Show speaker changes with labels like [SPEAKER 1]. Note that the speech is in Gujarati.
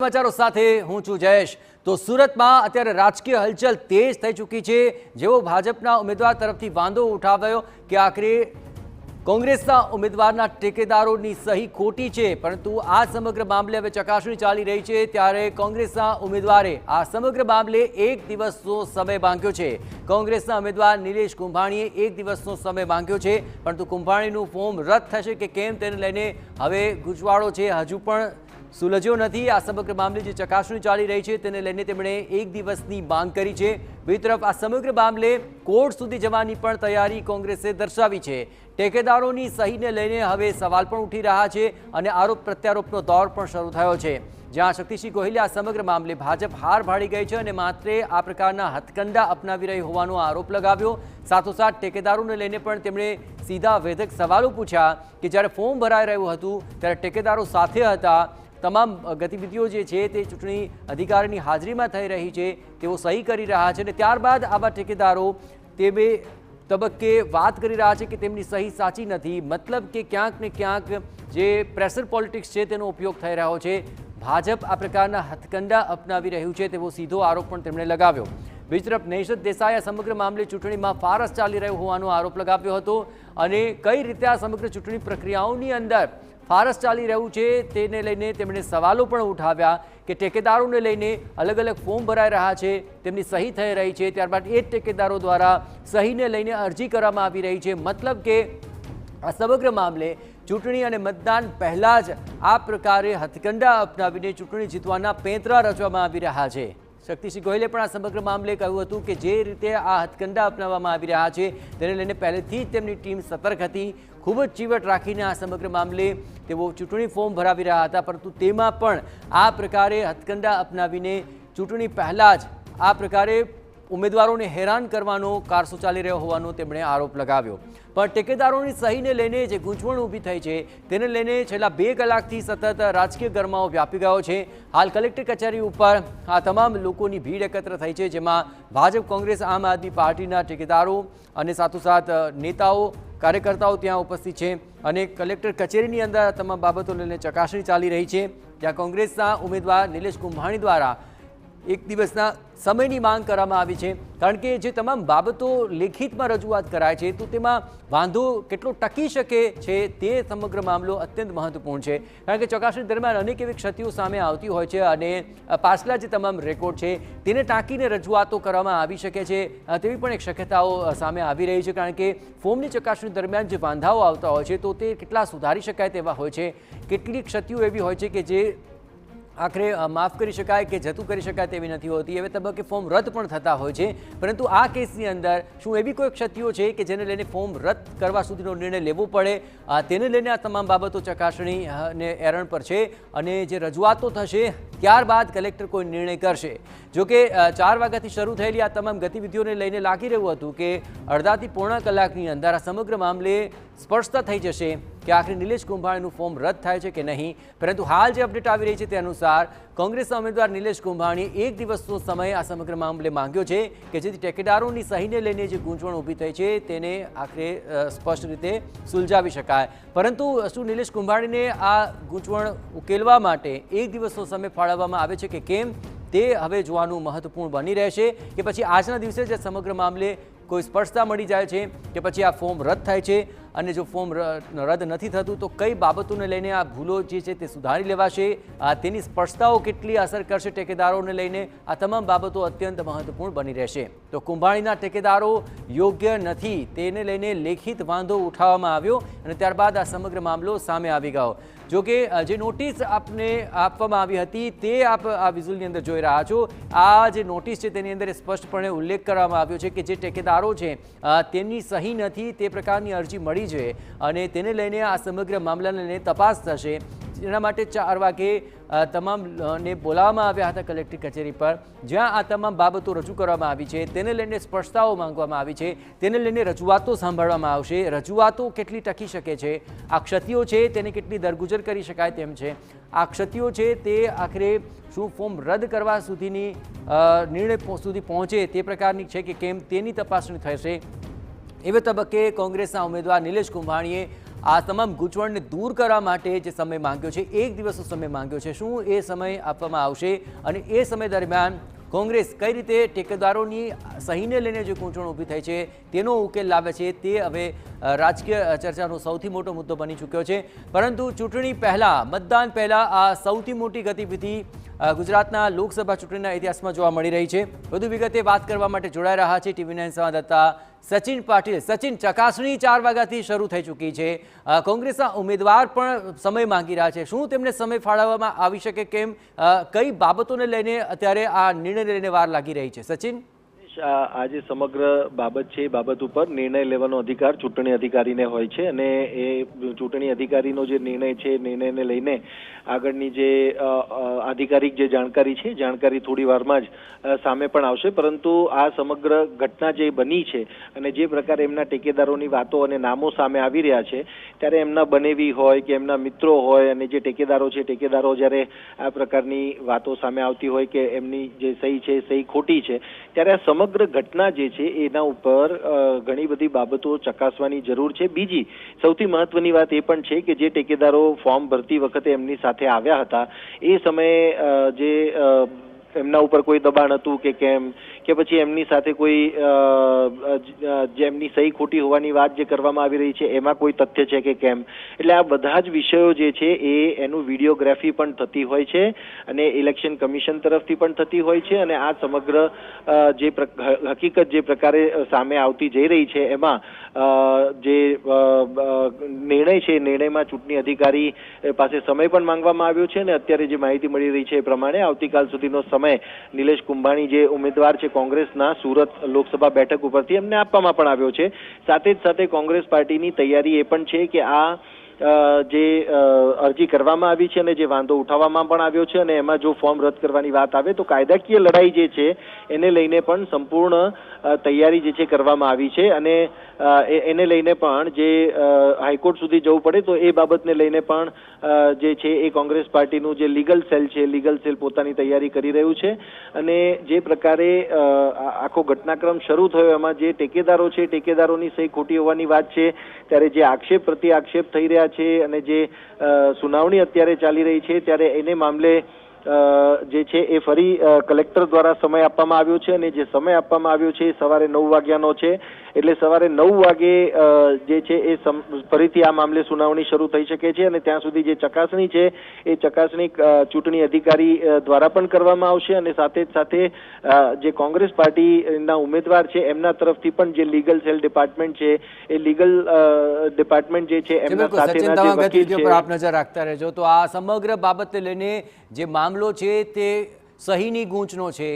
[SPEAKER 1] સમાચારો સાથે હું છું જયેશ। તો સુરતમાં અત્યારે રાજકીય હલચલ તેજ થઈ ચૂકી છે। જેવો ભાજપના ઉમેદવાર તરફથી વાંધો ઉઠાવ્યો કે આખરે કોંગ્રેસના ઉમેદવારના ટેકેદારોની સહી ખોટી છે, પરંતુ આ સમગ્ર મામલે હવે ચકાસણી ચાલી રહી છે। ત્યારે કોંગ્રેસના ઉમેદવારે આ સમગ્ર મામલે એક દિવસનો સમય માંગ્યો છે। કોંગ્રેસના ઉમેદવાર નિલેશ કુંભાણીએ એક દિવસનો સમય માંગ્યો છે, પરંતુ કુંભાણીનું ફોર્મ રદ થશે કે કેમ તેને લઈને હવે ગૂંચવાડો છે, હજુ પણ સુલઝ્યો નથી। આ સમગ્ર મામલે જે ચકાસણી ચાલી રહી છે તેને લઈને તેમણે એક દિવસની માંગ કરી છે। બીજી તરફ આ સમગ્ર મામલે કોર્ટ સુધી જવાની પણ તૈયારી કોંગ્રેસે દર્શાવી છે। ટેકેદારોની સહીને લઈને હવે સવાલ પણ ઉઠી રહ્યા છે અને આરોપ પ્રત્યારોપનો દોર પણ શરૂ થયો છે, જ્યાં શક્તિસિંહ ગોહિલે આ સમગ્ર મામલે ભાજપ હાર ભાળી ગઈ છે અને માત્ર આ પ્રકારના હથકંડા અપનાવી રહી હોવાનો આરોપ લગાવ્યો। સાથોસાથ ટેકેદારોને લઈને પણ તેમણે સીધા વેધક સવાલો પૂછ્યા કે જ્યારે ફોર્મ ભરાઈ રહ્યું હતું ત્યારે ટેકેદારો સાથે હતા, તમામ ગતિવિધિઓ જે છે તે ચૂંટણી અધિકારીની હાજરીમાં થઈ રહી છે, તેઓ સહી કરી રહ્યા છે અને ત્યારબાદ આવા ટેકેદારો તે બે તબક્કે વાત કરી રહ્યા છે કે તેમની સહી સાચી નથી। મતલબ કે ક્યાંક ને ક્યાંક જે પ્રેશર પોલિટિક્સ છે તેનો ઉપયોગ થઈ રહ્યો છે, ભાજપ આ પ્રકારના હથકંડા અપનાવી રહ્યું છે તેવો સીધો આરોપ પણ તેમણે લગાવ્યો। બીજી તરફ નૈશદ દેસાઈએ સમગ્ર મામલે ચૂંટણીમાં ફારસ ચાલી રહ્યો હોવાનો આરોપ લગાવ્યો હતો અને કઈ રીતે આ સમગ્ર ચૂંટણી પ્રક્રિયાઓની અંદર ફારસ ચાલી રહ્યું છે તેને લઈને તેમણે સવાલો પણ ઉઠાવ્યા કે ટેકેદારોને લઈને અલગ અલગ ફોર્મ ભરાઈ રહ્યા છે, તેમની સહી થઈ રહી છે, ત્યારબાદ એ જ ટેકેદારો દ્વારા સહીને લઈને અરજી કરવામાં આવી રહી છે। મતલબ કે આ સમગ્ર મામલે ચૂંટણી અને મતદાન પહેલાં જ આ પ્રકારે હથકંડા અપનાવીને ચૂંટણી જીતવાના પેંતરા રચવામાં આવી રહ્યા છે। શક્તિસિંહ ગોહિલે પણ આ સમગ્ર મામલે કહ્યું હતું કે જે રીતે આ હથકંડા અપનાવવામાં આવી રહ્યા છે તેને લઈને પહેલેથી જ તેમની ટીમ સતર્ક હતી, ખૂબ જ ચીવટ રાખીને આ સમગ્ર મામલે તેઓ ચૂંટણી ફોર્મ ભરાવી રહ્યા હતા, પરંતુ તેમાં પણ આ પ્રકારે હથકંડા અપનાવીને ચૂંટણી પહેલાં જ આ પ્રકારે ઉમેદવારોને હેરાન કરવાનો કારસો ચાલી રહ્યો હોવાનો તેમણે આરોપ લગાવ્યો। પણ ટેકેદારોની સહીને લઈને જે ગૂંચવણ ઊભી થઈ છે તેને લઈને છેલ્લા 2 કલાકથી સતત રાજકીય ગરમાવો વ્યાપી ગયો છે। હાલ કલેક્ટર કચેરી ઉપર આ તમામ લોકોની ભીડ એકત્ર થઈ છે, જેમાં ભાજપ, કોંગ્રેસ, આમ આદમી પાર્ટીના ટેકેદારો અને સાથોસાથ નેતાઓ, કાર્યકર્તાઓ ત્યાં ઉપસ્થિત છે અને કલેક્ટર કચેરીની અંદર તમામ બાબતોને લઈને ચકાસણી ચાલી રહી છે। ત્યાં કોંગ્રેસના ઉમેદવાર નિલેશ કુંભાણી દ્વારા એક દિવસના સમયની માંગ કરવામાં આવી છે, કારણ કે જે તમામ બાબતો લેખિતમાં રજૂઆત કરાય છે તો તેમાં વાંધો કેટલો ટકી શકે છે તે સમગ્ર મામલો અત્યંત મહત્વપૂર્ણ છે, કારણ કે ચકાસણી દરમિયાન અનેક એવી ક્ષતિઓ સામે આવતી હોય છે અને પાછલા જે તમામ રેકોર્ડ છે તેને ટાંકીને રજૂઆતો કરવામાં આવી શકે છે તેવી પણ એક શક્યતાઓ સામે આવી રહી છે, કારણ કે ફોર્મની ચકાસણી દરમિયાન જે વાંધાઓ આવતા હોય છે તો તે કેટલા સુધારી શકાય તેવા હોય છે, કેટલીક ક્ષતિઓ એવી હોય છે કે જે આખરે માફ કરી શકાય કે જતું કરી શકાય તેવી નથી હોતી, હવે તબક્કે ફોર્મ રદ પણ થતા હોય છે। પરંતુ આ કેસની અંદર શું એવી કોઈ ક્ષતિઓ છે કે જેને લઈને ફોર્મ રદ કરવા સુધીનો નિર્ણય લેવો પડે, તેને લઈને આ તમામ બાબતો ચકાસણી અને એરણ પર છે અને જે રજૂઆતો થશે ત્યારબાદ કલેક્ટર કોઈ નિર્ણય કરશે। જોકે 4 વાગ્યાથી શરૂ થયેલી આ તમામ ગતિવિધિઓને લઈને લાગી રહ્યું હતું કે અડધાથી પોણા કલાકની અંદર આ સમગ્ર મામલે સ્પષ્ટતા થઈ જશે કે આખરે નિલેશ કુંભાણીનું ફોર્મ રદ થાય છે કે નહીં, પરંતુ હાલ જે અપડેટ આવી રહી છે તે અનુસાર કોંગ્રેસના ઉમેદવાર નિલેશ કુંભાણીએ એક દિવસનો સમય આ સમગ્ર મામલે માંગ્યો છે કે જેથી ટેકેદારોની સહીને લઈને જે ગૂંચવણ ઊભી થઈ છે તેને આખરે સ્પષ્ટ રીતે સુલઝાવી શકાય। પરંતુ શું નિલેશ કુંભાણીને આ ગૂંચવણ ઉકેલવા માટે એક દિવસનો સમય ફાળવવામાં આવે છે કે કેમ તે હવે જોવાનું મહત્વપૂર્ણ બની રહેશે કે પછી આજના દિવસે જ સમગ્ર મામલે કોઈ સ્પષ્ટતા મળી જાય છે કે પછી આ ફોર્મ રદ થાય છે અને જો ફોર્મ રદ નથી થતું તો કઈ બાબતોને લઈને આ ભૂલો જે છે તે સુધારી લેવાશે, તેની સ્પષ્ટતાઓ કેટલી અસર કરશે ટેકેદારોને લઈને, આ તમામ બાબતો અત્યંત મહત્વપૂર્ણ બની રહેશે। તો કુંભાણીના ટેકેદારો યોગ્ય નથી તેને લઈને લેખિત વાંધો ઉઠાવવામાં આવ્યો અને ત્યારબાદ આ સમગ્ર મામલો સામે આવી ગયો। જોકે જે નોટિસ આપને આપવામાં આવી હતી તે આપ આ વિઝ્યુઅલની અંદર જોઈ રહ્યા છો, આ જે નોટિસ છે તેની અંદર સ્પષ્ટપણે ઉલ્લેખ કરવામાં આવ્યો છે કે જે ટેકેદારો છે તેમની સહી નથી તે પ્રકારની અરજી મળી છે અને તેને લઈને આ સમગ્ર મામલાને લઈને તપાસ થશે। જેના માટે 4 વાગે તમામને બોલાવવામાં આવ્યા હતા કલેક્ટર કચેરી પર, જ્યાં આ તમામ બાબતો રજૂ કરવામાં આવી છે, તેને લઈને સ્પષ્ટતાઓ માંગવામાં આવી છે, તેને લઈને રજૂઆતો સાંભળવામાં આવશે। રજૂઆતો કેટલી ટકી શકે છે, આ ક્ષતિઓ છે તેને કેટલી દરગુજર કરી શકાય તેમ છે, આ ક્ષતિઓ છે તે આખરે શું ફોર્મ રદ કરવા સુધીની નિર્ણય સુધી પહોંચે તે પ્રકારની છે કે કેમ તેની તપાસણી થશે। એવે તબક્કે કોંગ્રેસના ઉમેદવાર નિલેશ કુંભાણીએ આ તમામ ગૂંચવણને દૂર કરવા માટે જે સમય માંગ્યો છે, 1 દિવસનો સમય માંગ્યો છે, શું એ સમય આપવામાં આવશે અને એ સમય દરમિયાન કોંગ્રેસ કઈ રીતે ટેકેદારોની સહીને લઈને જે ગૂંચવણ ઊભી થઈ છે તેનો ઉકેલ લાવે છે, તે હવે રાજકીય ચર્ચાનો સૌથી મોટો મુદ્દો બની ચૂક્યો છે। પરંતુ ચૂંટણી પહેલાં, મતદાન પહેલાં આ સૌથી મોટી ગતિવિધિ ગુજરાતના લોકસભા ચૂંટણીના ઇતિહાસમાં જોવા મળી રહી છે। વધુ વિગતે વાત કરવા માટે જોડાઈ રહ્યા છે TV9 સંવાદદાતા સચિન પાટીલ। સચિન, ચકાસણી 4 વાગ્યાથી શરૂ થઈ ચૂકી છે, કોંગ્રેસના ઉમેદવાર પણ સમય માંગી રહ્યા છે, શું તેમને સમય ફાળવવામાં આવી શકે કેમ, કઈ બાબતોને લઈને અત્યારે આ નિર્ણય લઈને વાર લાગી રહી છે? સચિન,
[SPEAKER 2] આ જે સમગ્ર બાબત છે એ બાબત ઉપર નિર્ણય લેવાનો અધિકાર ચૂંટણી અધિકારીને હોય છે અને એ ચૂંટણી અધિકારીનો જે નિર્ણય છે, નિર્ણયને લઈને આગળની જે આધિકારિક જે જાણકારી છે, જાણકારી થોડી વારમાં જ સામે પણ આવશે। પરંતુ આ સમગ્ર ઘટના જે બની છે અને જે પ્રકારે એમના ટેકેદારોની વાતો અને નામો સામે આવી રહ્યા છે, ત્યારે એમના બનેવી હોય કે એમના મિત્રો હોય અને જે ટેકેદારો છે, ટેકેદારો જ્યારે આ પ્રકારની વાતો સામે આવતી હોય કે એમની જે સહી છે, સહી ખોટી છે, ત્યારે આ સમગ્ર ઘટના જે છે એના ઉપર ઘણી બધી બાબતો ચકાસવાની જરૂર છે। બીજી સૌથી મહત્વની વાત એ પણ છે કે જે ટેકેદારો ફોર્મ ભરતી વખતે એમની સાથે આવ્યા હતા એ સમયે જે એમના ઉપર કોઈ દબાણ હતું કે કેમ, કે પછી એમની સાથે કોઈ જેમની સહી ખોટી હોવાની વાત જે કરવામાં આવી રહી છે એમાં કોઈ તથ્ય છે કે કેમ, એટલે આ બધા જ વિષયો જે છે એનું વિડીયોગ્રાફી પણ થતી હોય છે અને ઇલેક્શન કમિશન તરફથી પણ થતી હોય છે અને આ સમગ્ર જે હકીકત જે પ્રકારે સામે આવતી જઈ રહી છે એમાં જે નિર્ણય છે, નિર્ણયમાં ચૂંટણી અધિકારી પાસે સમય પણ માંગવામાં આવ્યો છે અને અત્યારે જે માહિતી મળી રહી છે એ પ્રમાણે આવતીકાલ સુધીનો સમય નિલેશ કુંભાણી જે ઉમેદવાર છે કોંગ્રેસના સુરત લોકસભા બેઠક ઉપરથી એમને આપવામાં પણ આવ્યો છે। સાથે જ સાથે કોંગ્રેસ પાર્ટીની તૈયારી એ પણ છે કે આ જે અરજી કરવામાં આવી છે અને જે વાંધો ઉઠાવવામાં પણ આવ્યો છે અને એમાં જો ફોર્મ રદ કરવાની વાત આવે તો કાયદાકીય લડાઈ જે છે એને લઈને પણ સંપૂર્ણ તૈયારી જે છે કરવામાં આવી છે અને એને લઈને પણ જે હાઈકોર્ટ સુધી જવું પડે તો એ બાબતને લઈને પણ જે છે એ કોંગ્રેસ પાર્ટીનું જે લીગલ સેલ છે, લીગલ સેલ પોતાની તૈયારી કરી રહ્યું છે અને જે પ્રકારે આખો ઘટનાક્રમ શરૂ થયો એમાં જે ટેકેદારો છે, ટેકેદારોની સહી ખોટી હોવાની વાત છે, ત્યારે જે આક્ષેપ પ્રતિ આક્ષેપ થઈ રહ્યા છે અને જે સુનાવણી અત્યારે ચાલી રહી છે ત્યારે એને મામલે જે છે એ ફરી કલેક્ટર દ્વારા સમય આપવામાં આવ્યો છે અને જે સમય આપવામાં આવ્યો છે એ સવારે 9 વાગ્યાનો છે। એટલે સવારે 9 વાગે જે છે એ ફરીથી આ મામલે સુનાવણી શરૂ થઈ શકે છે અને ત્યાં સુધી જે ચકાસણી છે એ ચકાસણી ચૂંટણી અધિકારી દ્વારા પણ કરવામાં આવશે અને સાથે જ સાથે જે કોંગ્રેસ પાર્ટીના ઉમેદવાર છે એમના તરફથી પણ જે લીગલ સેલ ડિપાર્ટમેન્ટ છે એ લીગલ ડિપાર્ટમેન્ટ જે છે એમના સાથેના જે વકીલ છે
[SPEAKER 1] આપ નજર રાખતા રહેજો। તો આ સમગ્ર બાબતને લઈને જે મામલો છે તે સહીની ગૂંચનો છે